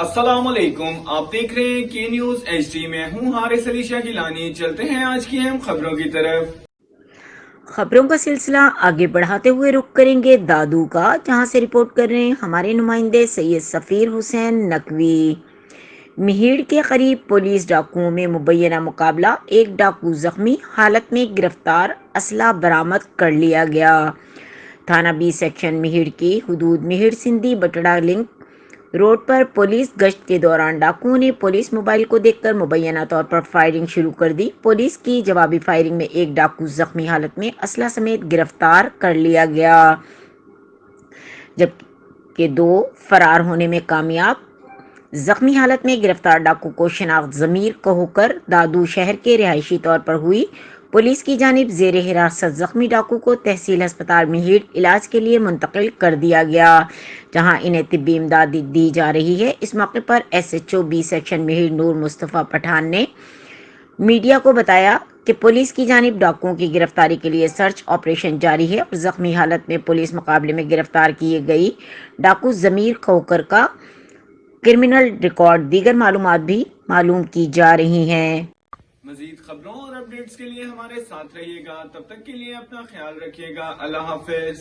السلام علیکم، آپ دیکھ رہے ہیں کے نیوز ایچ ڈی میں ہوں حارث علی شاہ گیلانی۔ چلتے ہیں آج کی اہم خبروں کی طرف۔ خبروں کا سلسلہ آگے بڑھاتے ہوئے رخ کریں گے دادو کا، جہاں سے رپورٹ کر رہے ہیں ہمارے نمائندے سید سفیر حسین نقوی۔ مہیڑ کے قریب پولیس ڈاکوؤں میں مبینہ مقابلہ، ایک ڈاکو زخمی حالت میں گرفتار، اسلحہ برآمد کر لیا گیا۔ تھانہ بی سیکشن مہیڑ کی حدود مہیڑ سندھی بٹڑا لنک روڈ پر پولیس گشت کے دوران ڈاکوؤں نے پولیس موبائل کو دیکھ کر مبینہ طور پر فائرنگ شروع کر دی۔ پولیس کی جوابی فائرنگ میں ایک ڈاکو زخمی حالت میں اسلحہ سمیت گرفتار کر لیا گیا، جبکہ 2 فرار ہونے میں کامیاب۔ زخمی حالت میں گرفتار ڈاکو کو شناخت ضمیر کہوکر دادو شہر کے رہائشی طور پر ہوئی۔ پولیس کی جانب زیر حراست زخمی ڈاکو کو تحصیل ہسپتال مہیڑ علاج کے لیے منتقل کر دیا گیا، جہاں انہیں طبی امداد دی جا رہی ہے۔ اس موقع پر S H O B section مہیڑ نور مصطفیٰ پٹھان نے میڈیا کو بتایا کہ پولیس کی جانب ڈاکوؤں کی گرفتاری کے لیے سرچ آپریشن جاری ہے اور زخمی حالت میں پولیس مقابلے میں گرفتار کیے گئی ڈاکو ضمیر کھوکر کا کرمنل ریکارڈ، دیگر معلومات بھی معلوم کی جا رہی ہیں۔ مزید خبروں اور اپڈیٹس کے لیے ہمارے ساتھ رہیے گا، تب تک کے لیے اپنا خیال رکھیے گا۔ اللہ حافظ۔